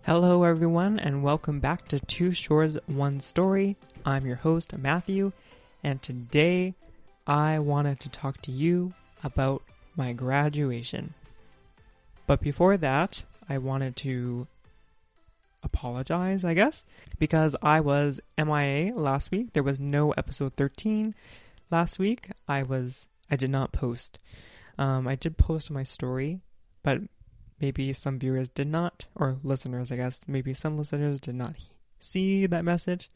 Hello everyone and welcome back to Two Shores, One Story. I'm your host Matthew, and today I wanted to talk to you about my graduation. But before that, I wanted to apologize, I guess, because I was MIA last week. There was no episode 13 last week. I did not post. I did post my story, but maybe some viewers did not, or listeners, I guess. Maybe some listeners did not see that message.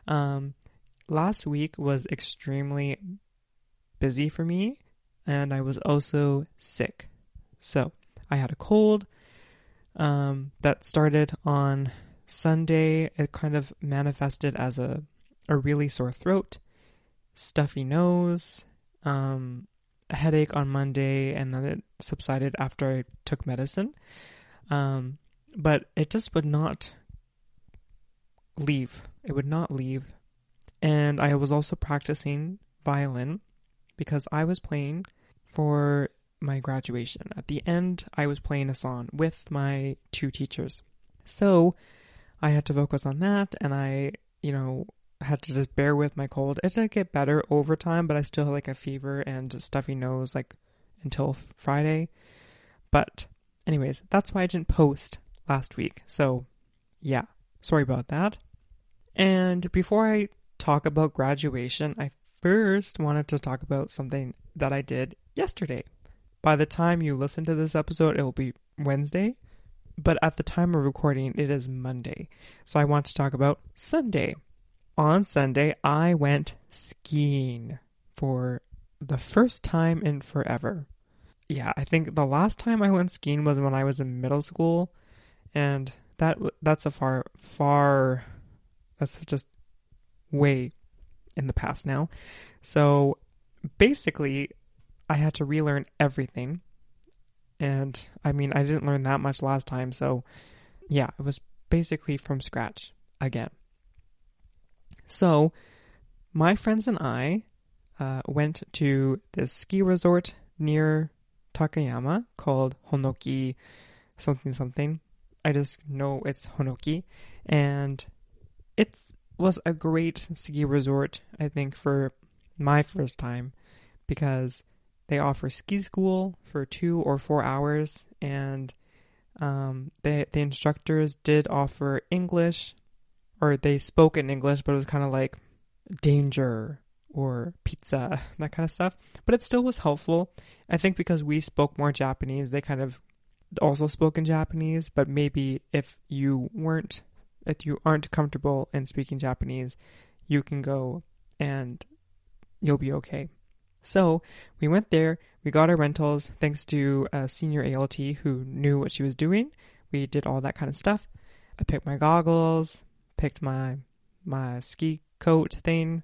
Last week was extremely busy for me, and I was also sick. So I had a cold that started on Sunday. It kind of manifested as a really sore throat, stuffy nose, a headache on Monday, and then it subsided after I took medicine. But it just would not leave. It would not leave. And I was also practicing violin because I was playing for my graduation. At the end, I was playing a song with my two teachers. So I had to focus on that, and I, had to just bear with my cold. It did get better over time, but I still had a fever and a stuffy nose until Friday. But anyways, that's why I didn't post last week. So yeah, sorry about that. And before I talk about graduation, I first wanted to talk about something that I did yesterday. By the time you listen to this episode, it will be Wednesday. But at the time of recording, it is Monday. So I want to talk about Sunday. On Sunday, I went skiing for the first time in forever. Yeah, I think the last time I went skiing was when I was in middle school, and that's that's just way in the past now. So basically, I had to relearn everything, and I didn't learn that much last time, so yeah, it was basically from scratch again. So, my friends and I went to this ski resort near Takayama called Honoki something. I just know it's Honoki. And it was a great ski resort, I think, for my first time, because they offer ski school for 2 or 4 hours, and the instructors did offer English, or they spoke in English, but it was kind of like danger or pizza, that kind of stuff. But it still was helpful. I think because we spoke more Japanese, they kind of also spoke in Japanese. But maybe if you aren't comfortable in speaking Japanese, you can go and you'll be okay. So we went there, we got our rentals thanks to a senior ALT who knew what she was doing. We did all that kind of stuff. I picked my goggles, picked my ski coat thing,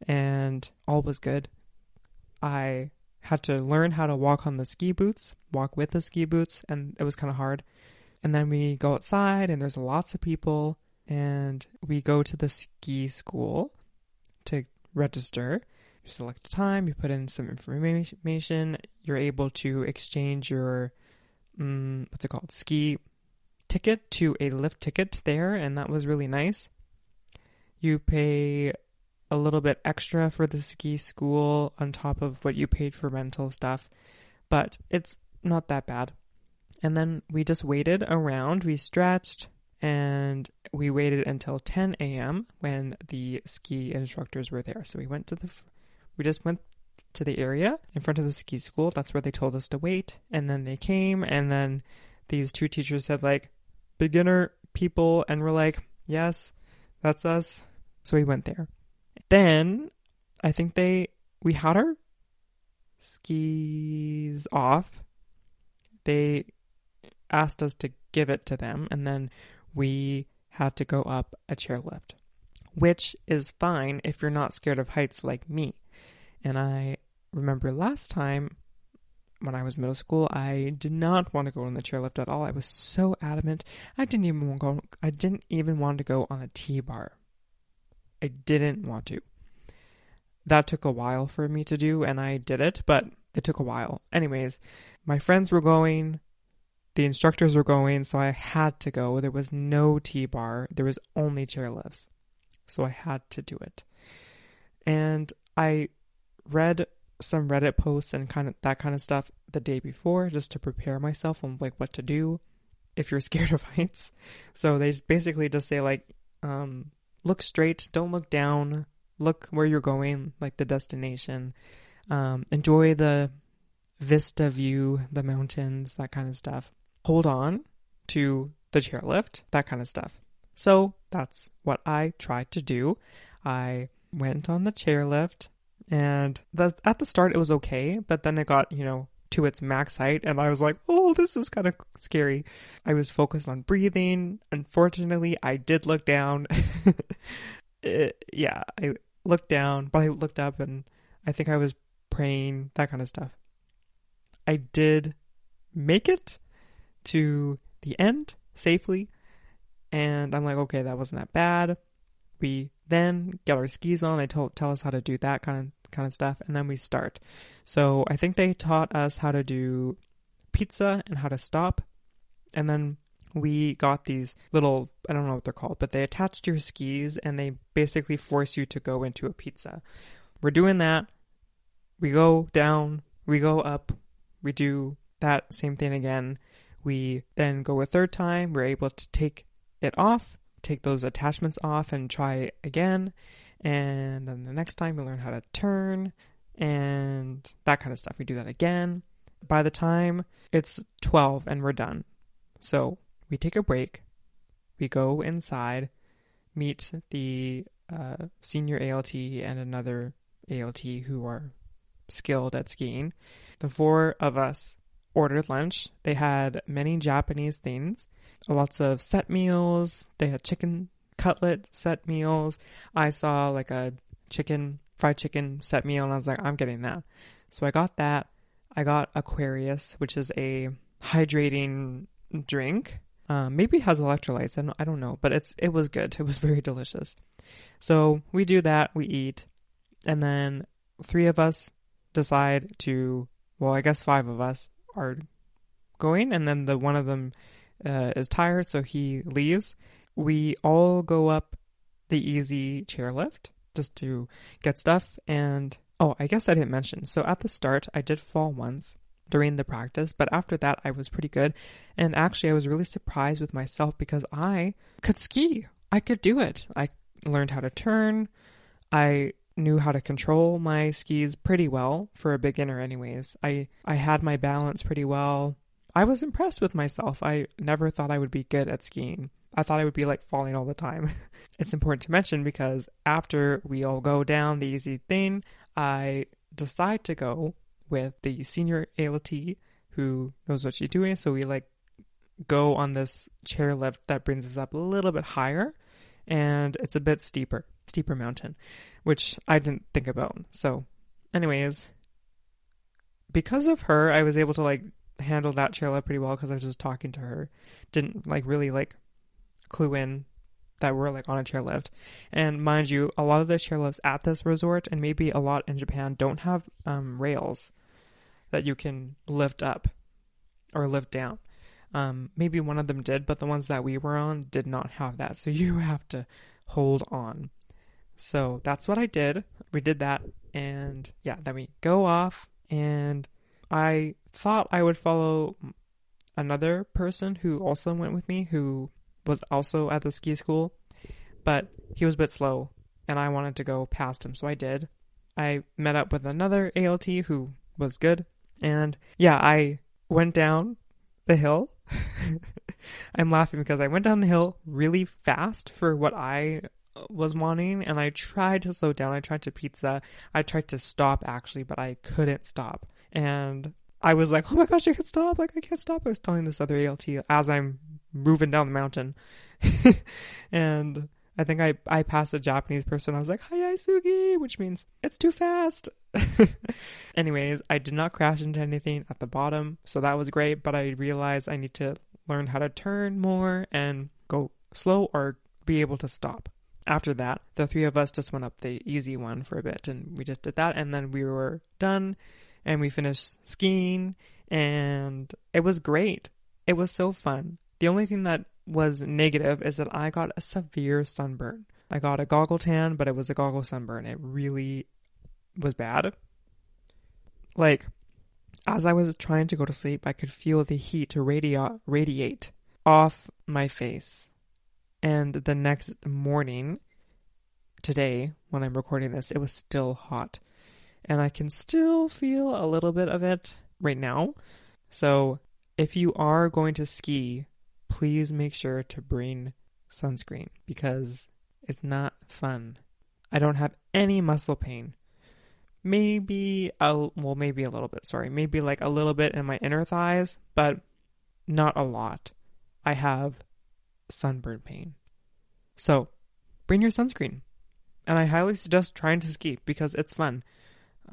and all was good. I had to learn how to walk with the ski boots, and it was kind of hard. And then we go outside, and there's lots of people, and we go to the ski school to register. You select a time, you put in some information, you're able to exchange your, ski ticket to a lift ticket there, and that was really nice. You pay a little bit extra for the ski school on top of what you paid for rental stuff, but it's not that bad. And then we just waited around, we stretched, and we waited until 10 a.m. when the ski instructors were there. So we just went to the area in front of the ski school. That's where they told us to wait. And then they came, and then these two teachers said, beginner people, and we're like, yes, that's us. So we went there. Then I think we had our skis off. They asked us to give it to them, and then we had to go up a chairlift, which is fine if you're not scared of heights like me. And I remember last time when I was middle school, I did not want to go on the chairlift at all. I was so adamant. I didn't even want to go on a T-bar. I didn't want to. That took a while for me to do, and I did it, but it took a while. Anyways, my friends were going. the instructors were going, so I had to go. There was no T-bar. There was only chairlifts. So I had to do it. And I read some Reddit posts and that kind of stuff the day before just to prepare myself on like what to do if you're scared of heights. So they basically just say like, look straight, don't look down, look where you're going, like the destination. Enjoy the vista view, the mountains, that kind of stuff. Hold on to the chairlift, that kind of stuff. So that's what I tried to do. I went on the chairlift, and at the start it was okay, but then it got, to its max height, and I was like, oh, this is kind of scary. I was focused on breathing. Unfortunately, I did look down. I looked down, but I looked up, and I think I was praying, that kind of stuff. I did make it to the end safely, and I'm like, okay, that wasn't that bad. We then get our skis on. They tell us how to do that kind of stuff, and then we start. So I think they taught us how to do pizza and how to stop, and then we got these little, I don't know what they're called, but they attach to your skis, and they basically force you to go into a pizza. We're doing that. We go down, we go up, we do that same thing again. We then go a third time. We're able to take it off, take those attachments off, and try again. And then the next time we learn how to turn and that kind of stuff. We do that again. By the time it's 12 and we're done. So we take a break. We go inside, meet the senior ALT and another ALT who are skilled at skiing. The four of us ordered lunch. They had many Japanese things, lots of set meals. They had chicken cutlet set meals. I saw like a fried chicken set meal, and I was like, I'm getting that. So I got that. I got Aquarius, which is a hydrating drink. Maybe it has electrolytes. I don't know, but it was good. It was very delicious. So we do that. We eat, and then three of us decide to. Well, I guess five of us are going, and then the one of them is tired, so he leaves. We all go up the easy chairlift just to get stuff. And I guess I didn't mention. So at the start, I did fall once during the practice, but after that, I was pretty good. And actually, I was really surprised with myself because I could ski. I could do it. I learned how to turn. I knew how to control my skis pretty well for a beginner anyways. I had my balance pretty well. I was impressed with myself. I never thought I would be good at skiing. I thought I would be like falling all the time. It's important to mention because after we all go down the easy thing, I decide to go with the senior ALT who knows what she's doing. So we like go on this chairlift that brings us up a little bit higher, and it's a bit steeper mountain, which I didn't think about. So anyways, because of her, I was able to like handle that chairlift pretty well because I was just talking to her. Didn't like really like clue in that we're like on a chairlift. And mind you, a lot of the chairlifts at this resort, and maybe a lot in Japan, don't have rails that you can lift up or lift down. Maybe one of them did, but the ones that we were on did not have that. So you have to hold on. So that's what I did. We did that, and yeah, then we go off, and I thought I would follow another person who also went with me, who was also at the ski school, but he was a bit slow, and I wanted to go past him, so I did. I met up with another ALT who was good, and yeah, I went down the hill. I'm laughing because I went down the hill really fast for what I was wanting, and I tried to slow down. I tried to pizza. I tried to stop actually, but I couldn't stop. And I was like, oh my gosh, I can't stop. Like, I can't stop. I was telling this other ALT as I'm moving down the mountain. And I think I passed a Japanese person. I was like, Hayai Sugi, which means it's too fast. Anyways, I did not crash into anything at the bottom, so that was great, but I realized I need to learn how to turn more and go slow or be able to stop. After that, the three of us just went up the easy one for a bit, and we just did that, and then we were done, and we finished skiing, and it was great. It was so fun. The only thing that was negative is that I got a severe sunburn. I got a goggle tan, but it was a goggle sunburn. It really was bad. Like, as I was trying to go to sleep, I could feel the heat radiate off my face. And the next morning, today, when I'm recording this, it was still hot. And I can still feel a little bit of it right now. So if you are going to ski, please make sure to bring sunscreen because it's not fun. I don't have any muscle pain. Maybe a little bit, sorry. Maybe like a little bit in my inner thighs, but not a lot. I have sunburn pain. So bring your sunscreen. And I highly suggest trying to ski because it's fun.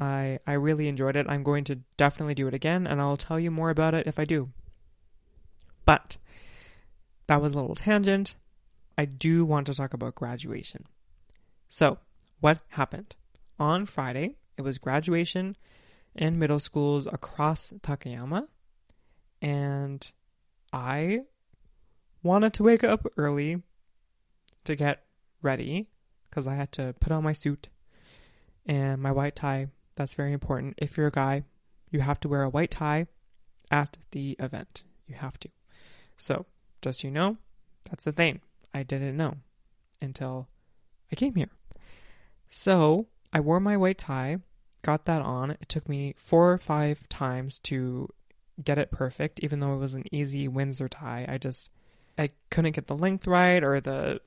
I really enjoyed it. I'm going to definitely do it again, and I'll tell you more about it if I do. But that was a little tangent. I do want to talk about graduation. So, what happened? On Friday, it was graduation in middle schools across Takayama, and I wanted to wake up early to get ready because I had to put on my suit and my white tie. That's very important. If you're a guy, you have to wear a white tie at the event. You have to. So, just so you know, that's the thing. I didn't know until I came here. So, I wore my white tie, got that on. It took me 4 or 5 times to get it perfect, even though it was an easy Windsor tie. I couldn't get the length right, or the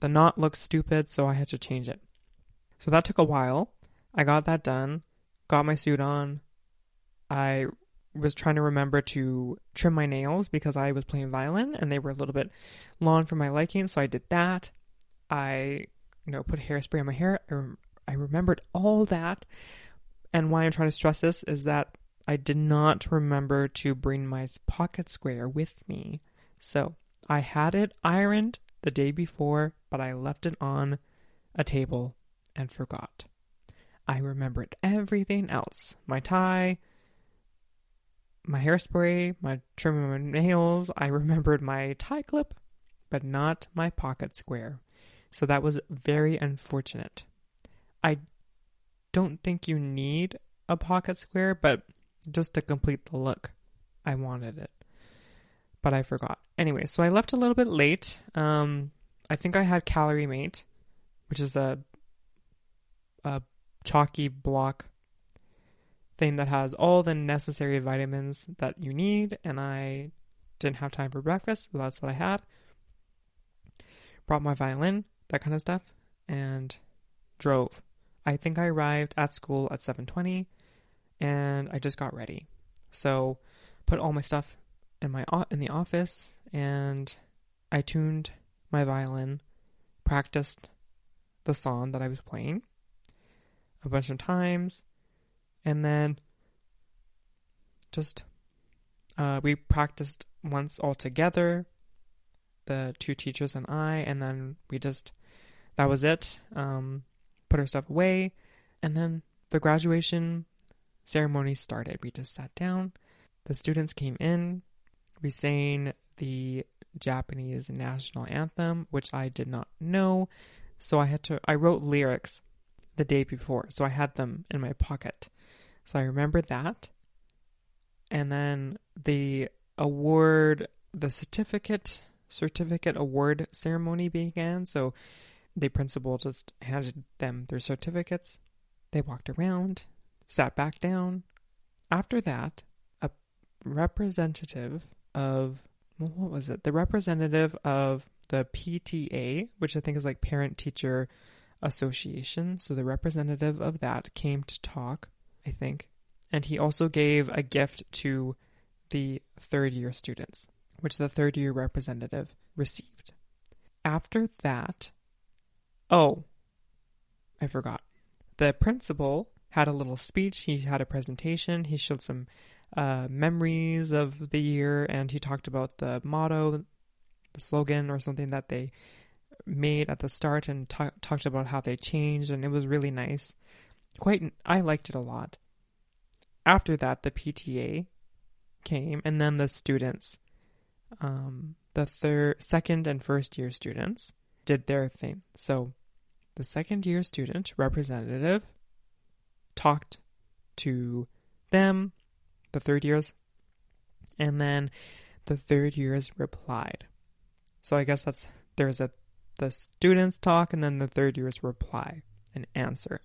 knot looked stupid, so I had to change it. So that took a while. I got that done, got my suit on. I was trying to remember to trim my nails because I was playing violin and they were a little bit long for my liking, so I did that. I, put hairspray on my hair. I remembered all that. And why I'm trying to stress this is that I did not remember to bring my pocket square with me. So I had it ironed the day before, but I left it on a table and forgot. I remembered everything else. My tie, my hairspray, my trimming my nails. I remembered my tie clip, but not my pocket square. So that was very unfortunate. I don't think you need a pocket square, but just to complete the look, I wanted it. But I forgot. Anyway, so I left a little bit late. I think I had Calorie Mate, which is a chalky block thing that has all the necessary vitamins that you need, and I didn't have time for breakfast, so that's what I had. Brought my violin, that kind of stuff, and drove. I think I arrived at school at 7:20, and I just got ready. So, put all my stuff in the office, and I tuned my violin, practiced the song that I was playing a bunch of times, and then just we practiced once all together, the 2 teachers and I, and then that was it. Put our stuff away, and then the graduation ceremony started. We just sat down, the students came in, we sang the Japanese national anthem, which I did not know, so I wrote lyrics the day before, so I had them in my pocket. So I remembered that. And then the certificate award ceremony began. So the principal just handed them their certificates. They walked around, sat back down. After that, a representative of, the representative of the PTA, which I think is like Parent Teacher Association. So the representative of that came to talk, I think. And he also gave a gift to the 3rd-year students, which the 3rd-year representative received. After that, I forgot. The principal had a little speech. He had a presentation. He showed some memories of the year, and he talked about the motto, the slogan or something that they made at the start, and talked about how they changed, and it was really nice. I liked it a lot. After that, the PTA came, and then the students the second and first year students did their thing. So the second year student representative talked to them, the third years, and then the third years replied. So I guess there's the students talk and then the third years reply and answer.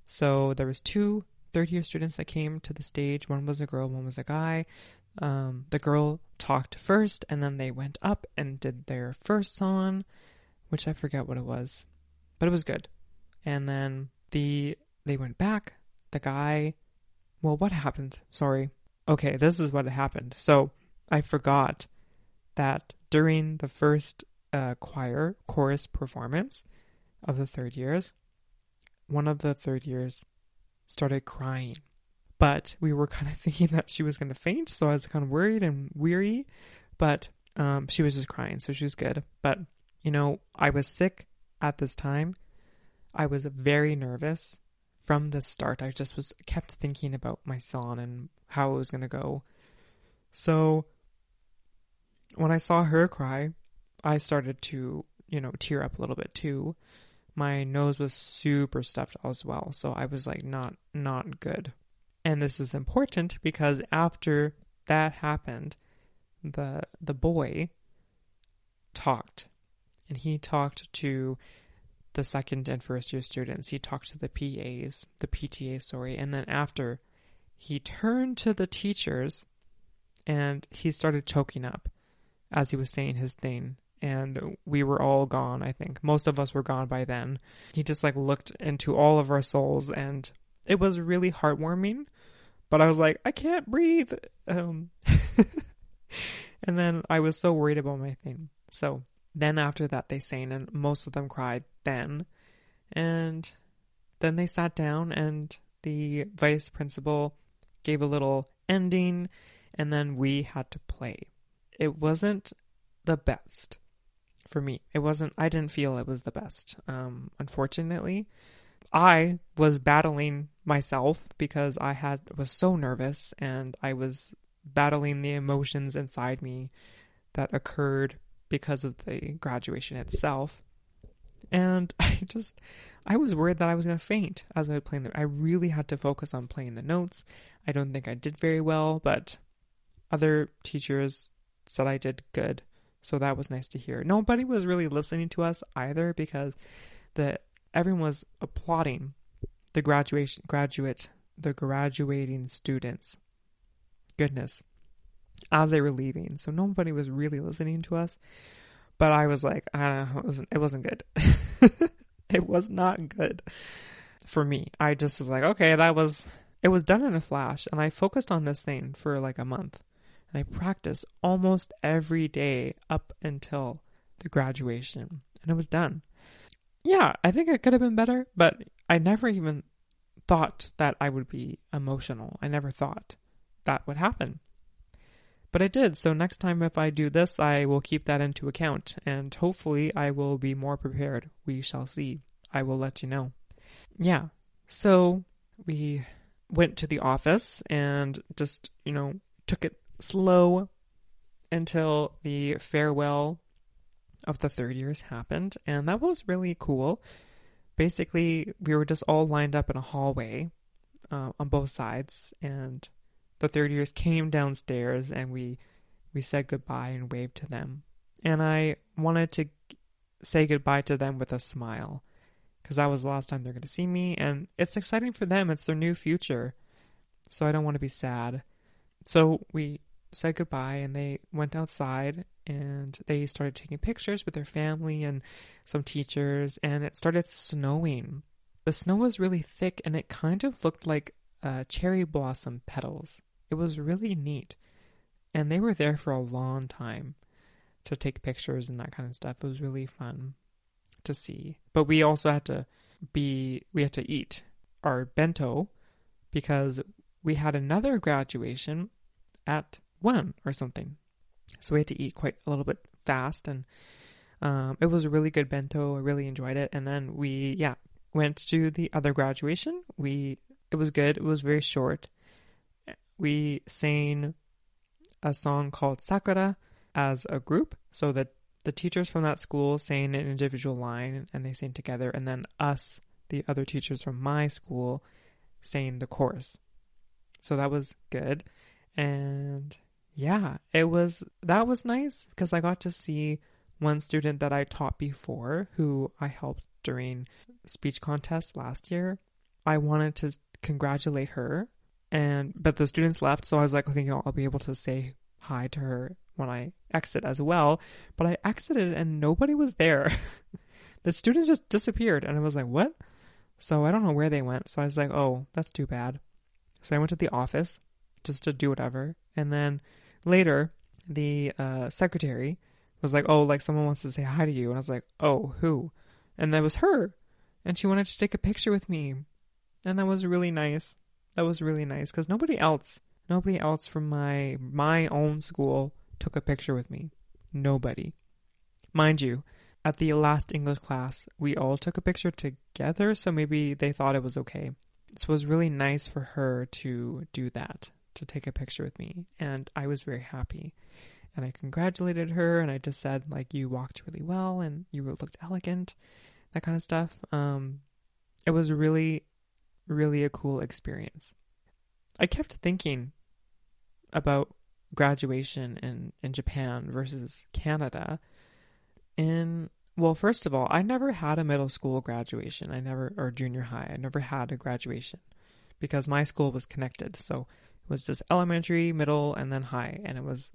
So there was 2 third-year students that came to the stage. One was a girl, one was a guy. The girl talked first, and then they went up and did their first song, which I forget what it was, but it was good. And then they went back. The guy, well, what happened? Sorry. Okay, this is what happened. So I forgot that during the first chorus performance of the third years, one of the third years started crying. But we were kind of thinking that she was going to faint, so I was kind of worried and weary. But she was just crying, so she was good. But, I was sick at this time. I was very nervous from the start. I just kept thinking about my song and how it was going to go. So when I saw her cry, I started to, tear up a little bit too. My nose was super stuffed as well, so I was like not good. And this is important because after that happened, the boy talked, and he talked to the second and first year students. He talked to the PTA, and then after, he turned to the teachers and he started choking up as he was saying his thing. And we were all gone, I think. Most of us were gone by then. He just looked into all of our souls, and it was really heartwarming. But I was like, I can't breathe. And then I was so worried about my thing. So then after that they sang, and most of them cried then. And then they sat down, and the vice principal gave a little ending, and then we had to play. It wasn't the best. For me, I didn't feel it was the best. Unfortunately, I was battling myself because I was so nervous, and I was battling the emotions inside me that occurred because of the graduation itself. And I was worried that I was going to faint as I was playing I really had to focus on playing the notes. I don't think I did very well, but other teachers said I did good. So that was nice to hear. Nobody was really listening to us either because everyone was applauding the graduating students. Goodness. As they were leaving. So nobody was really listening to us. But I was like, I don't know, it wasn't good. It was not good for me. I just was like, okay, it was done in a flash. And I focused on this thing for a month. And I practiced almost every day up until the graduation. And it was done. Yeah, I think it could have been better, but I never even thought that I would be emotional. I never thought that would happen. But I did. So next time if I do this, I will keep that into account. And hopefully I will be more prepared. We shall see. I will let you know. Yeah. So we went to the office and just, took it slow until the farewell of the third years happened, and that was really cool. Basically, we were just all lined up in a hallway on both sides, and the third years came downstairs, and we said goodbye and waved to them. And I wanted to say goodbye to them with a smile, because that was the last time they're going to see me, and it's exciting for them. It's their new future, so I don't want to be sad. So we said goodbye, and they went outside, and they started taking pictures with their family and some teachers, and it started snowing. The snow was really thick, and it kind of looked like cherry blossom petals. It was really neat, and they were there for a long time to take pictures and that kind of stuff. It was really fun to see. But we also had to eat our bento because we had another graduation at 1 or something. So we had to eat quite a little bit fast, and it was a really good bento. I really enjoyed it. And then we went to the other graduation. It was good. It was very short. We sang a song called Sakura, as a group. So that the teachers from that school sang an individual line and they sang together, and then us, the other teachers from my school, sang the chorus. So that was good. And yeah, that was nice because I got to see one student that I taught before who I helped during speech contest last year. I wanted to congratulate her, but the students left, so I was like, I think I'll be able to say hi to her when I exit as well. But I exited and nobody was there. The students just disappeared, and I was like, what? So I don't know where they went. So I was like, oh, that's too bad. So I went to the office just to do whatever. And then later, the secretary was like, oh, like someone wants to say hi to you. And I was like, oh, who? And that was her. And she wanted to take a picture with me. And that was really nice. That was really nice because nobody else from my own school took a picture with me. Nobody. Mind you, at the last English class, we all took a picture together, so maybe they thought it was okay. So it was really nice for her to do that, to take a picture with me, and I was very happy. And I congratulated her, and I just said, like, you walked really well, and you looked elegant, that kind of stuff. It was really, really a cool experience. I kept thinking about graduation in Japan versus Canada. Well, first of all, I never had a middle school graduation. Or junior high. I never had a graduation because my school was connected. So it was just elementary, middle, and then high. And it was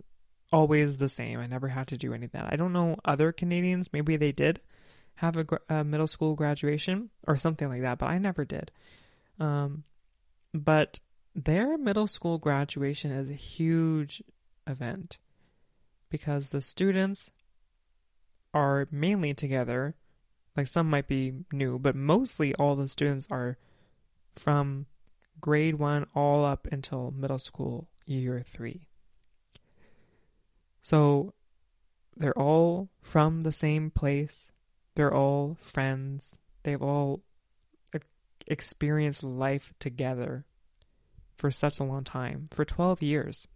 always the same. I never had to do any of that. I don't know other Canadians. Maybe they did have a middle school graduation or something like that, but I never did. But their middle school graduation is a huge event because the students are mainly together. Like some might be new, but mostly all the students are from grade 1 all up until middle school year 3. So they're all from the same place. They're all friends. They've all experienced life together for such a long time, for 12 years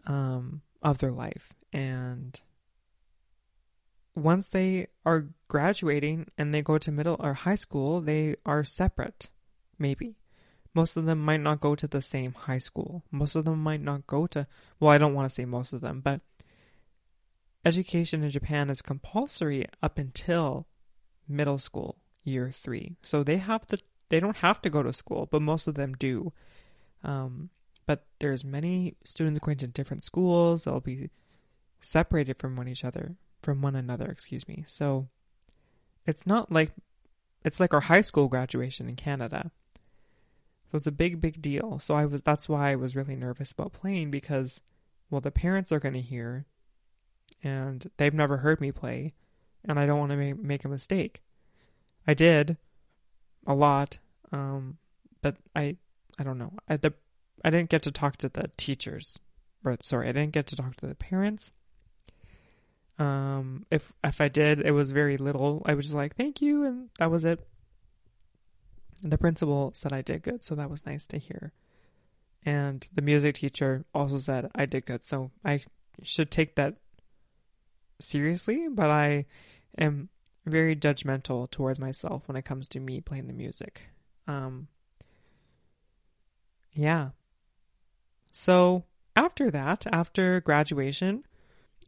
of their life. And once they are graduating and they go to middle or high school, they are separate, maybe. Most of them might not go to the same high school. Most of them might not go to, well, I don't want to say most of them, but education in Japan is compulsory up until middle school, year 3. So they don't have to go to school, but most of them do. But there's many students going to different schools. They'll be separated from one another, So it's not like, it's like our high school graduation in Canada. So it's a big, big deal. So that's why I was really nervous about playing because, well, the parents are going to hear and they've never heard me play and I don't want to make a mistake. I did a lot, but I don't know. I didn't get to talk to the teachers. I didn't get to talk to the parents. If I did, it was very little. I was just like, thank you, and that was it. The principal said I did good, so that was nice to hear. And the music teacher also said I did good, so I should take that seriously, but I am very judgmental towards myself when it comes to me playing the music. Yeah. So after graduation,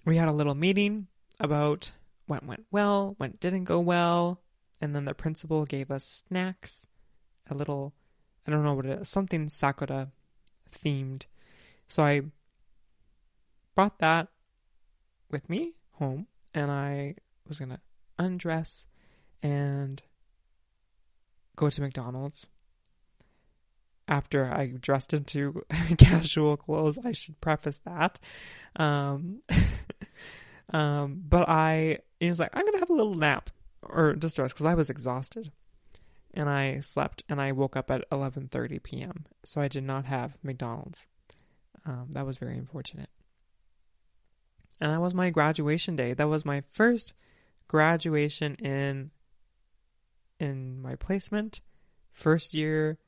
we had a little meeting about what went well, what didn't go well, and then the principal gave us snacks, a little, I don't know what it is, something Sakura themed. So I brought that with me home, and I was going to undress and go to McDonald's. After I dressed into casual clothes, I should preface that. But it was like, I'm going to have a little nap or just rest because I was exhausted. And I slept and I woke up at 11:30 p.m. So I did not have McDonald's. That was very unfortunate. And that was my graduation day. That was my first graduation in my placement. First year.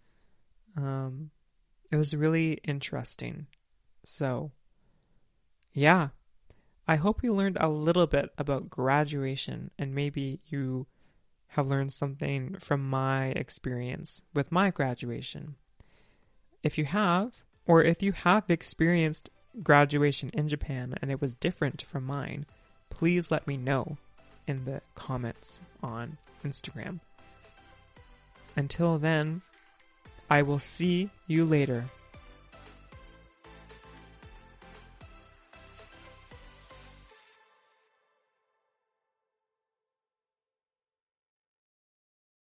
It was really interesting. So yeah, I hope you learned a little bit about graduation, and maybe you have learned something from my experience with my graduation. If you have, or if you have experienced graduation in Japan and it was different from mine, please let me know in the comments on Instagram. Until then, I will see you later.